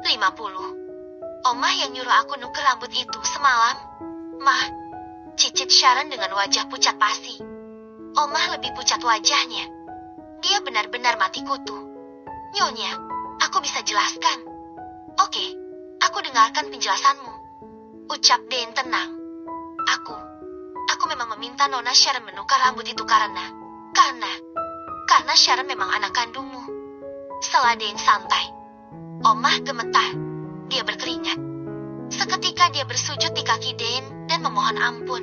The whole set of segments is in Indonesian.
50. Omah yang nyuruh aku nuker rambut itu semalam. Mah, cicit Sharon dengan wajah pucat pasi. Omah lebih pucat wajahnya. Dia benar-benar mati kutu. Nyonya, aku bisa jelaskan. Oke, aku dengarkan penjelasanmu. Ucap Dane tenang. Aku memang meminta Nona Sharon menukar rambut itu karena Sharon memang anak kandungmu. Setelah Dane santai. Omah gemetar. Dia berkeringat. Seketika dia bersujud di kaki Dane dan memohon ampun.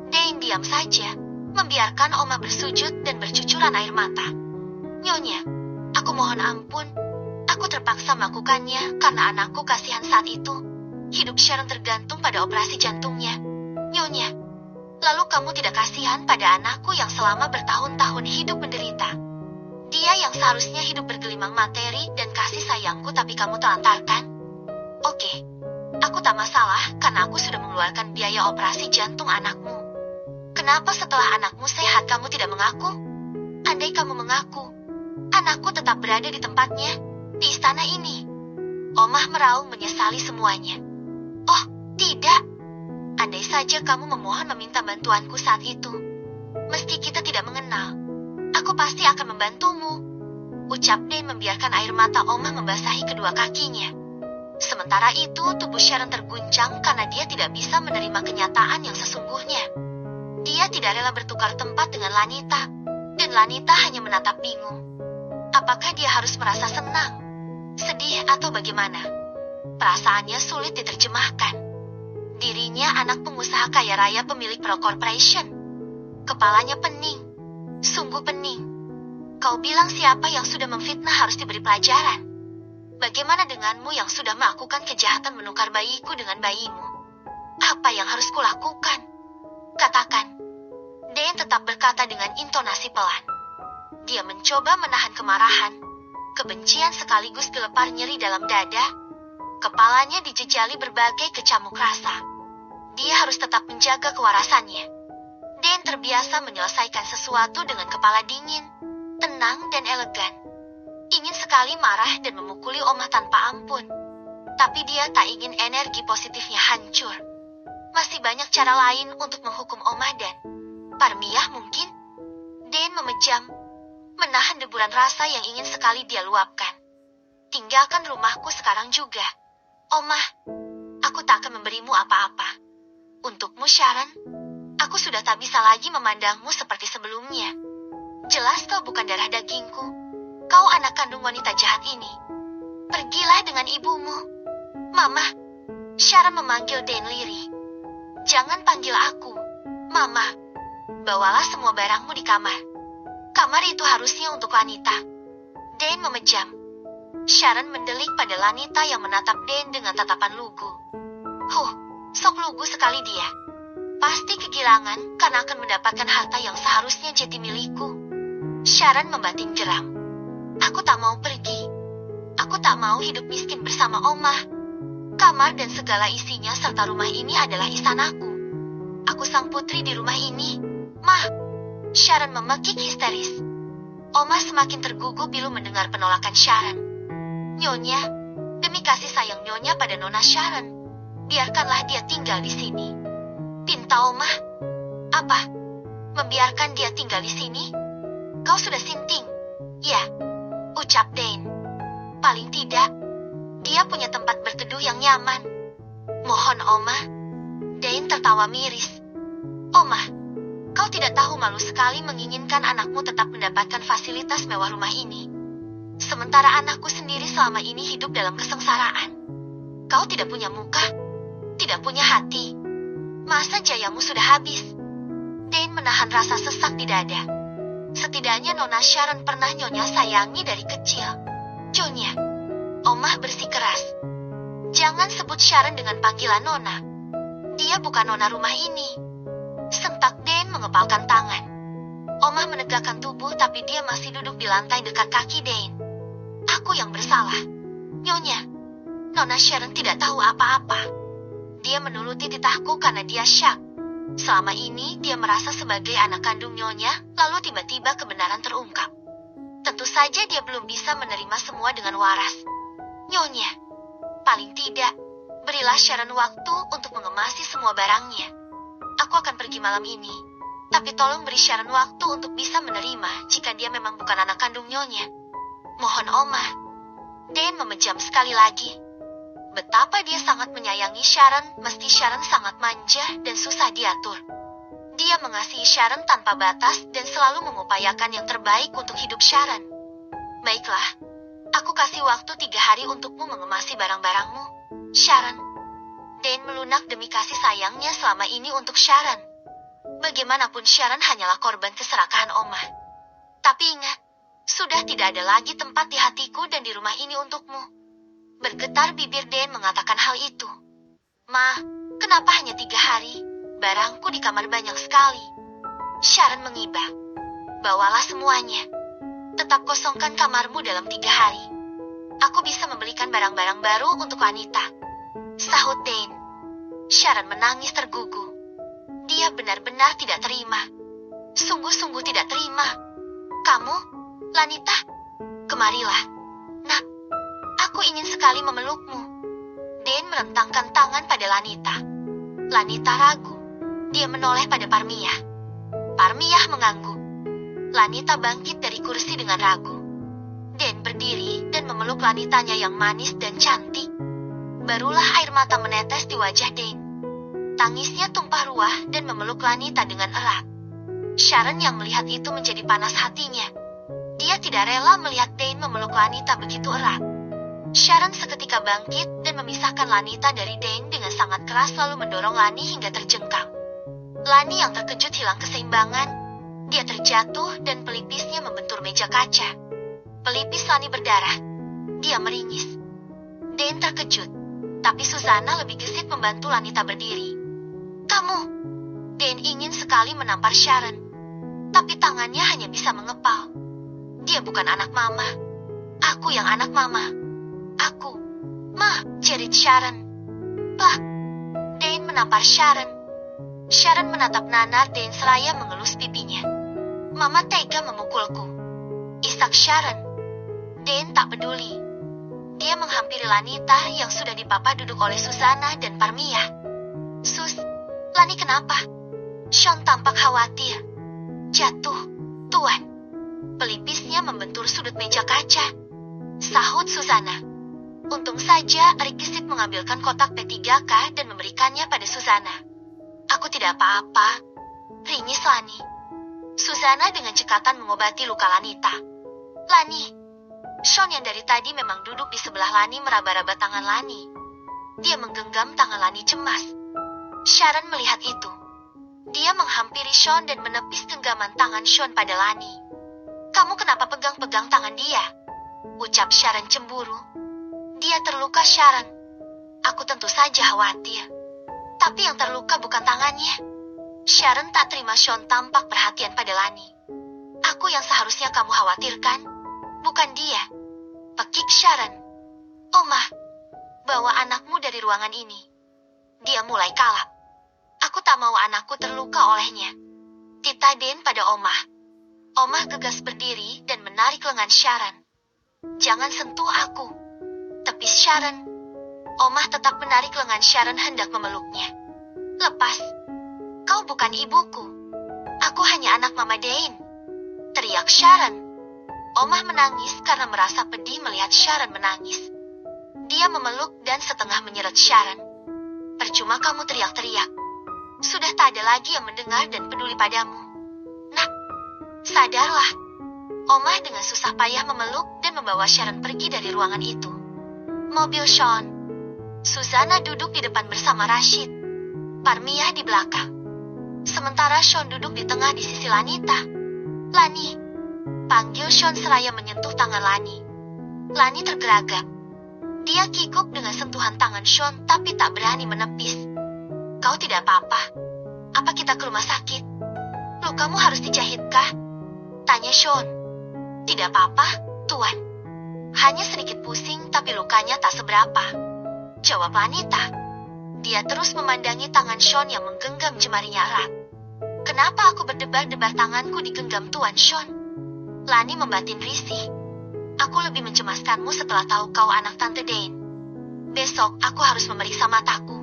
Dane diam saja, membiarkan Omah bersujud dan bercucuran air mata. Nyonya, aku mohon ampun. Aku terpaksa melakukannya karena anakku kasihan saat itu. Hidup Sharon tergantung pada operasi jantungnya. Nyonya, lalu kamu tidak kasihan pada anakku yang selama bertahun-tahun hidup menderita. Dia yang seharusnya hidup bergelimang materi dan kasih sayangku tapi kamu telantarkan. Oke, aku tak masalah karena aku sudah mengeluarkan biaya operasi jantung anakmu. Kenapa setelah anakmu sehat kamu tidak mengaku? Andai kamu mengaku, anakku tetap berada di tempatnya, di istana ini. Omah meraung menyesali semuanya. Oh, tidak. Andai saja kamu memohon meminta bantuanku saat itu. Meski kita tidak mengenal, aku pasti akan membantumu. Ucap Dane membiarkan air mata Omah membasahi kedua kakinya. Sementara itu, tubuh Sharon terguncang karena dia tidak bisa menerima kenyataan yang sesungguhnya. Dia tidak rela bertukar tempat dengan Lanita, dan Lanita hanya menatap bingung. Apakah dia harus merasa senang, sedih, atau bagaimana? Perasaannya sulit diterjemahkan. Dirinya anak pengusaha kaya raya pemilik Pro Corporation. Kepalanya pening, sungguh pening. Kau bilang siapa yang sudah memfitnah harus diberi pelajaran. Bagaimana denganmu yang sudah melakukan kejahatan menukar bayiku dengan bayimu? Apa yang harus kulakukan? Katakan. Dane tetap berkata dengan intonasi pelan. Dia mencoba menahan kemarahan, kebencian sekaligus gelepar nyeri dalam dada. Kepalanya dijejali berbagai kecamuk rasa. Dia harus tetap menjaga kewarasannya. Dane terbiasa menyelesaikan sesuatu dengan kepala dingin, tenang dan elegan. Ingin sekali marah dan memukuli Omah tanpa ampun. Tapi dia tak ingin energi positifnya hancur. Masih banyak cara lain untuk menghukum Omah dan Parmiah mungkin. Dane memejam, menahan deburan rasa yang ingin sekali dia luapkan. Tinggalkan rumahku sekarang juga. Omah, aku tak akan memberimu apa-apa. Untukmu, Sharon, aku sudah tak bisa lagi memandangmu seperti sebelumnya. Jelas kau bukan darah dagingku. Kau anak kandung wanita jahat ini. Pergilah dengan ibumu. Mama. Sharon memanggil Dane lirih. Jangan panggil aku, Mama. Bawalah semua barangmu di kamar. Kamar itu harusnya untuk Lanita. Dane memejam. Sharon mendelik pada Lanita yang menatap Dane dengan tatapan lugu. Sok lugu sekali dia. Pasti kegirangan karena akan mendapatkan harta yang seharusnya jadi milikku. Sharon membating geram. Aku tak mau pergi. Aku tak mau hidup miskin bersama Omah. Kamar dan segala isinya serta rumah ini adalah istanaku. Aku sang putri di rumah ini. Mah. Sharon memekik histeris. Omah semakin tergugup pilu mendengar penolakan Sharon. Nyonya, demi kasih sayang Nyonya pada Nona Sharon, biarkanlah dia tinggal di sini. Pinta Omah. Apa? Membiarkan dia tinggal di sini? Kau sudah sinting. Ya. Ucap Dane. Paling tidak, dia punya tempat berteduh yang nyaman. Mohon Omah. Dane tertawa miris. Omah, kau tidak tahu malu sekali menginginkan anakmu tetap mendapatkan fasilitas mewah rumah ini. Sementara anakku sendiri selama ini hidup dalam kesengsaraan. Kau tidak punya muka, tidak punya hati. Masa jayamu sudah habis? Dane menahan rasa sesak di dada. Setidaknya Nona Sharon pernah Nyonya sayangi dari kecil. Nyonya, Omah bersikeras. Jangan sebut Sharon dengan panggilan Nona. Dia bukan Nona rumah ini. Sentak Dane mengepalkan tangan. Omah menegakkan tubuh tapi dia masih duduk di lantai dekat kaki Dane. Aku yang bersalah. Nyonya, Nona Sharon tidak tahu apa-apa. Dia menuruti titahku karena dia syak. Selama ini dia merasa sebagai anak kandung Nyonya, lalu tiba-tiba kebenaran terungkap. Tentu saja dia belum bisa menerima semua dengan waras. Nyonya, Paling tidak, berilah Sharon waktu untuk mengemasi semua barangnya. Aku akan pergi malam ini, tapi tolong beri Sharon waktu untuk bisa menerima jika dia memang bukan anak kandung Nyonya. Mohon Oma. Dane memejam sekali lagi. Betapa dia sangat menyayangi Sharon, mesti Sharon sangat manja dan susah diatur. Dia mengasihi Sharon tanpa batas dan selalu mengupayakan yang terbaik untuk hidup Sharon. Baiklah, aku kasih waktu 3 hari untukmu mengemasi barang-barangmu, Sharon. Dane melunak demi kasih sayangnya selama ini untuk Sharon. Bagaimanapun Sharon hanyalah korban keserakahan Oma. Tapi ingat, sudah tidak ada lagi tempat di hatiku dan di rumah ini untukmu. Bergetar bibir Dane mengatakan hal itu. Ma, kenapa hanya 3 hari? Barangku di kamar banyak sekali. Sharon mengibah. Bawalah semuanya. Tetap kosongkan kamarmu dalam 3 hari. Aku bisa membelikan barang-barang baru untuk wanita. Sahut Dane. Sharon menangis tergugu. Dia benar-benar tidak terima. Sungguh-sungguh tidak terima. Kamu, Lanita, kemarilah. Nak, aku ingin sekali memelukmu. Dane merentangkan tangan pada Lanita. Lanita ragu. Dia menoleh pada Parmiah. Parmiah mengangguk. Lanita bangkit dari kursi dengan ragu. Dane berdiri dan memeluk Lanitanya yang manis dan cantik. Barulah air mata menetes di wajah Dane. Tangisnya tumpah ruah dan memeluk Lanita dengan erat. Sharon yang melihat itu menjadi panas hatinya. Dia tidak rela melihat Dane memeluk Lanita begitu erat. Sharon seketika bangkit dan memisahkan Lanita dari Dane dengan sangat keras lalu mendorong Lani hingga terjengkang. Lani yang terkejut hilang keseimbangan. Dia terjatuh dan pelipisnya membentur meja kaca. Pelipis Lani berdarah. Dia meringis. Dane terkejut, tapi Susana lebih gesit membantu Lanita berdiri. Kamu, Dane ingin sekali menampar Sharon, tapi tangannya hanya bisa mengepal. Dia bukan anak mama. Aku yang anak mama. Aku. Ma, jerit Sharon. Bah. Dane menampar Sharon. Sharon menatap nanar Dane seraya mengelus pipinya. Mama tega memukulku. Isak Sharon. Dane tak peduli. Dia menghampiri Lanita yang sudah dipapa duduk oleh Susana dan Parmiah. Sus, Lani kenapa? Sean tampak khawatir. Jatuh, Tuan. Pelipisnya membentur sudut meja kaca. Sahut Susana. Untung saja Rick gesit mengambilkan kotak P3K dan memberikannya pada Susana. Aku tidak apa-apa. Ringis Lani. Susana dengan cekatan mengobati luka Lanita. Lani. Sean yang dari tadi memang duduk di sebelah Lani meraba-raba tangan Lani. Dia menggenggam tangan Lani cemas. Sharon melihat itu. Dia menghampiri Sean dan menepis genggaman tangan Sean pada Lani. Kamu kenapa pegang-pegang tangan dia? Ucap Sharon cemburu. Dia terluka, Sharon. Aku tentu saja khawatir. Tapi yang terluka bukan tangannya. Sharon tak terima Sean tampak perhatian pada Lani. Aku yang seharusnya kamu khawatirkan, bukan dia. Pekik Sharon. Oma, bawa anakmu dari ruangan ini. Dia mulai kalap. Aku tak mau anakku terluka olehnya. Tita Dane pada Omah. Omah gegas berdiri dan menarik lengan Sharon. Jangan sentuh aku. Tepis Sharon. Omah tetap menarik lengan Sharon hendak memeluknya. Lepas. Kau bukan ibuku. Aku hanya anak Mama Dane. Teriak Sharon. Omah menangis karena merasa pedih melihat Sharon menangis. Dia memeluk dan setengah menyeret Sharon. Percuma kamu teriak-teriak. Sudah tak ada lagi yang mendengar dan peduli padamu. Nak, sadarlah. Omah dengan susah payah memeluk dan membawa Sharon pergi dari ruangan itu. Mobil Sean. Susana duduk di depan bersama Rashid. Parmiah di belakang. Sementara Sean duduk di tengah di sisi Lanita. Lani. Panggil Sean seraya menyentuh tangan Lani. Lani tergeragap. Dia kikuk dengan sentuhan tangan Sean tapi tak berani menepis. Kau tidak apa-apa. Apa kita ke rumah sakit? Lukamu harus dijahitkah? Tanya Sean. Tidak apa-apa, Tuan. Hanya sedikit pusing tapi lukanya tak seberapa. Jawab Lanita. Dia terus memandangi tangan Sean yang menggenggam jemarinya erat. Kenapa aku berdebar-debar tanganku digenggam Tuan Sean? Lani membatin risih. Aku lebih mencemaskanmu setelah tahu kau anak Tante Dane. Besok aku harus memeriksa mataku.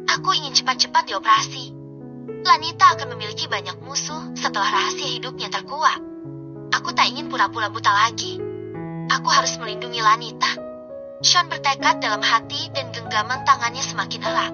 Aku ingin cepat-cepat dioperasi. Lanita akan memiliki banyak musuh setelah rahasia hidupnya terkuak. Aku tak ingin pura-pura buta lagi. Aku harus melindungi Lanita. Sean bertekad dalam hati dan genggaman tangannya semakin erat.